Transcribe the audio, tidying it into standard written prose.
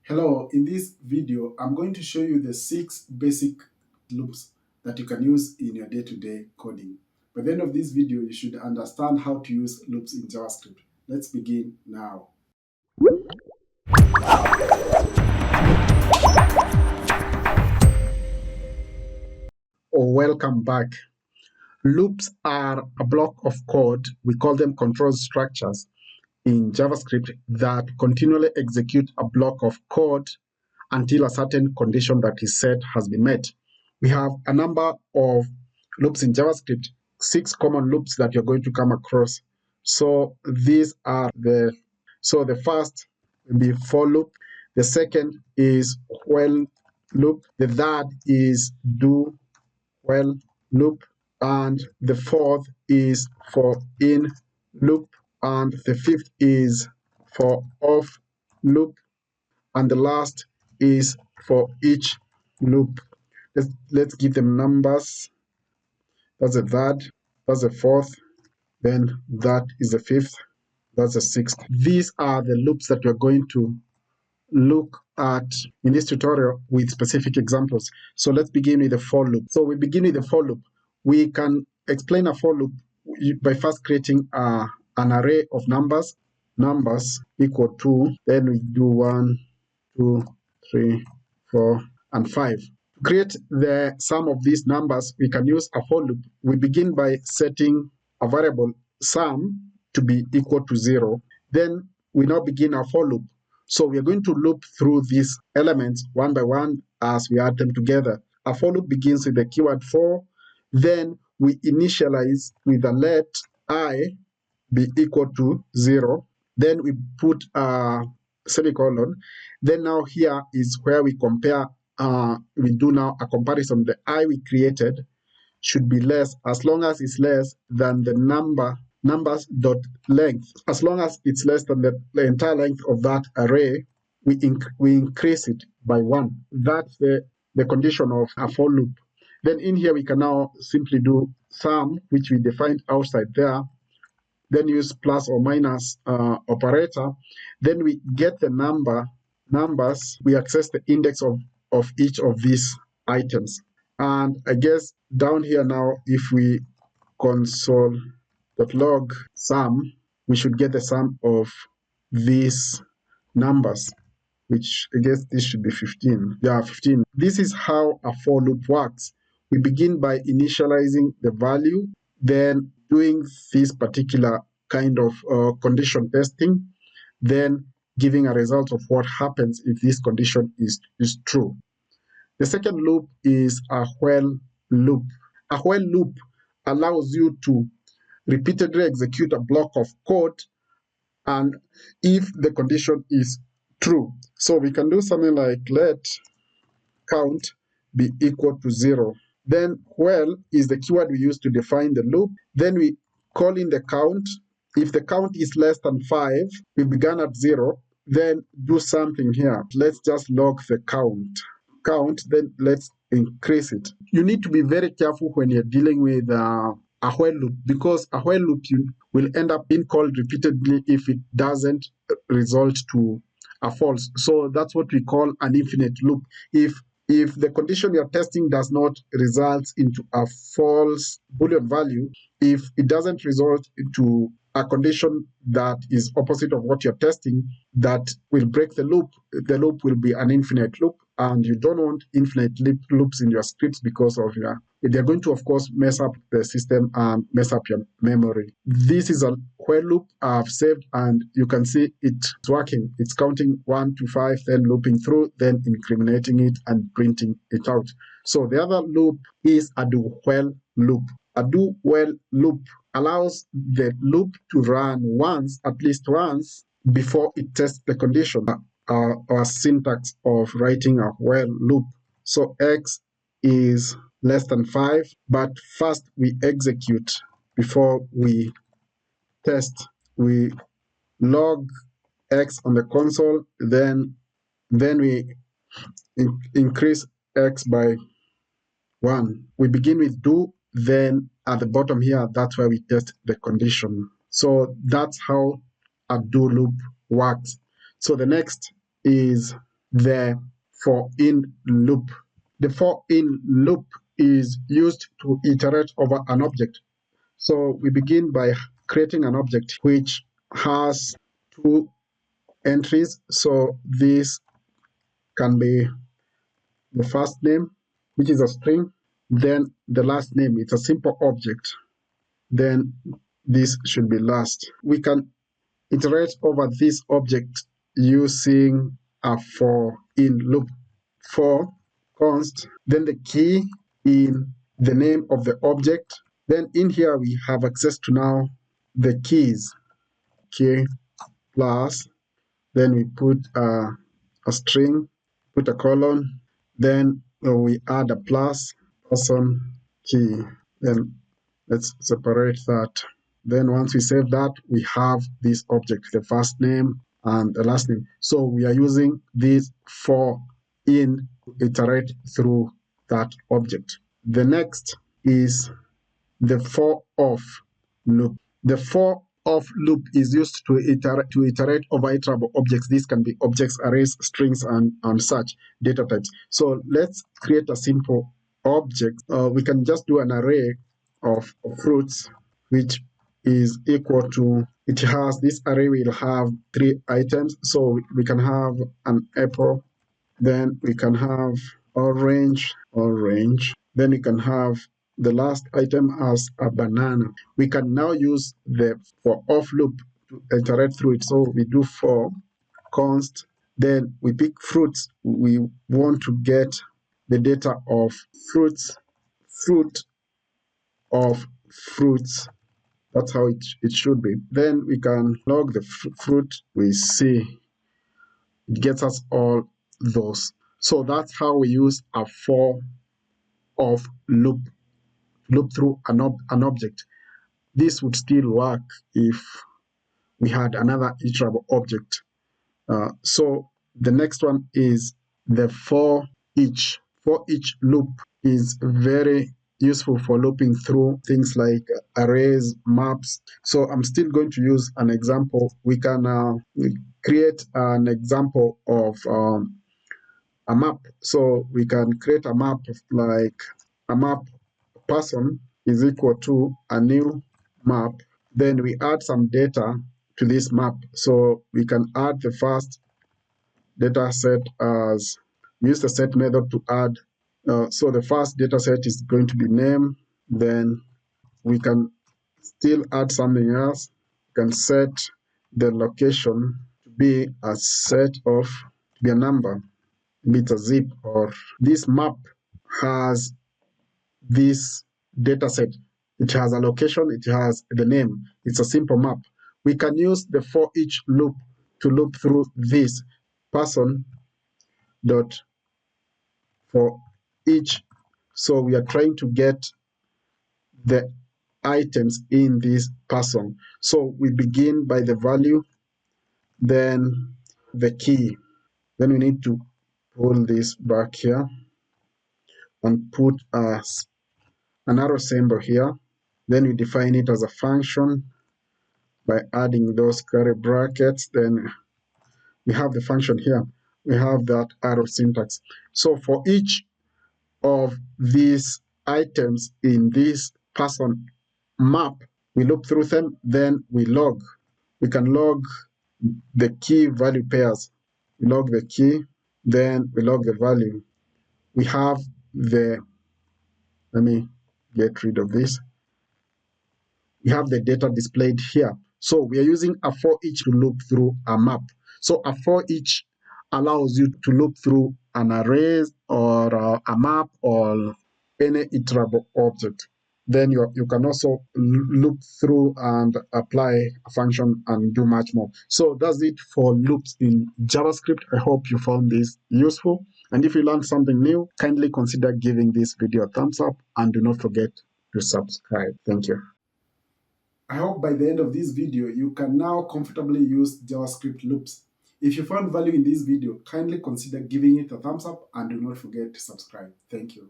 Hello, in this video, I'm going to show you the 6 basic loops that you can use in your day-to-day coding. By the end of this video, you should understand how to use loops in JavaScript. Let's begin now. Welcome back. Loops are a block of code, we call them control structures, in JavaScript that continually execute a block of code until a certain condition that is set has been met. We have a number of loops in JavaScript, 6 common loops that you're going to come across. So these are the first will be for loop, the second is while loop, the third is do while loop, and the fourth is for in loop, and the fifth is for off loop, and the last is for each loop. Let's give them numbers. That's the third, that's the fourth, then that is the fifth, that's the sixth. These are the loops that we're going to look at in this tutorial with specific examples. So let's begin with the for loop. So we begin with the for loop. We can explain a for loop by first creating an array of numbers equal to, then we do 1, 2, 3, 4, and 5. To create the sum of these numbers, we can use a for loop. We begin by setting a variable sum to be equal to 0. Then we now begin our for loop. So we are going to loop through these elements one by one as we add them together. A for loop begins with the keyword for, then we initialize with a let I be equal to 0, then we put a semicolon. Then now here is where we compare, we do now a comparison. The I we created should be less, as long as it's less than the numbers dot length. As long as it's less than the entire length of that array, we increase it by 1. That's the condition of a for loop. Then in here we can now simply do sum, which we defined outside there, then use plus or minus operator. Then we get the numbers, we access the index of each of these items. And I guess down here now, if we console.log sum, we should get the sum of these numbers, which I guess this should be 15. Yeah, 15. This is how a for loop works. We begin by initializing the value, then doing this particular kind of condition testing, then giving a result of what happens if this condition is true. The second loop is a while loop. A while loop allows you to repeatedly execute a block of code, and if the condition is true. So we can do something like let count be equal to 0. Then while is the keyword we use to define the loop. Then we call in the count. If the count is less than 5, we began at 0, then do something here. Let's just log the count, then let's increase it. You need to be very careful when you're dealing with a while loop, because a while loop will end up being called repeatedly if it doesn't result to a false. So that's what we call an infinite loop. If the condition you're testing does not result into a false Boolean value, if it doesn't result into a condition that is opposite of what you're testing, that will break the loop will be an infinite loop, and you don't want infinite loops in your scripts because of they're going to, of course, mess up the system and mess up your memory. This is a while loop I've saved, and you can see it's working. It's counting 1 to 5, then looping through, then incriminating it and printing it out. So the other loop is a do while loop. A do while loop allows the loop to run once, at least once, before it tests the condition. Our syntax of writing a while loop. So x is less than 5, but first we execute before we test. We log x on the console, then we increase x by 1. We begin with do, then at the bottom here, that's where we test the condition. So that's how a do loop works. So the next is the for in loop. The for in loop is used to iterate over an object. So we begin by creating an object which has two entries. So this can be the first name, which is a string, then the last name. It's a simple object. Then this should be last. We can iterate over this object using a for in loop. For const, then the key in the name of the object. Then in here we have access to now the keys. Key plus, then we put a string, put a colon, then we add a plus, person, key. Then let's separate that. Then once we save that, we have this object, the first name and the last name. So we are using this for in to iterate through that object. The next is the for of loop. The for of loop is used to iterate over iterable objects. These can be objects, arrays, strings, and such data types. So let's create a simple object. We can just do an array of fruits, which is equal to, it has, this array will have 3 items. So we can have an apple, then we can have orange, then we can have the last item as a banana. We can now use the for of loop to iterate through it. So we do for const, then we pick fruits. We want to get the data of fruits, fruit of fruits. That's how it should be. Then we can log the fruit. We see it gets us all those. So that's how we use a for of loop through an object. This would still work if we had another iterable object. So the next one is the forEach. ForEach loop is very useful for looping through things like arrays, maps. So I'm still going to use an example. We can create an example of a map. So we can create a map of like a map person is equal to a new map. Then we add some data to this map. So we can add the first data set as, use the set method to add. So the first data set is going to be name. Then we can still add something else. We can set the location to be a set of, to be a number, maybe it's a zip, or this map has this data set. It has a location, it has the name. It's a simple map. We can use the forEach loop to loop through this person dot for each. So we are trying to get the items in this person. So we begin by the value, then the key. Then we need to pull this back here and put an arrow symbol here. Then we define it as a function by adding those curly brackets. Then we have the function here. We have that arrow syntax. So for each of these items in this person map, we loop through them, then we log. We can log the key value pairs. We log the key, then we log the value. We have the, let me get rid of this. We have the data displayed here. So we are using a forEach to loop through a map. So a forEach allows you to loop through an array or a map or any iterable object. Then you can also loop through and apply a function and do much more. So that's it for loops in JavaScript. I hope you found this useful. And if you learned something new, kindly consider giving this video a thumbs up and do not forget to subscribe. Thank you. I hope by the end of this video, you can now comfortably use JavaScript loops. If you found value in this video, kindly consider giving it a thumbs up and do not forget to subscribe. Thank you.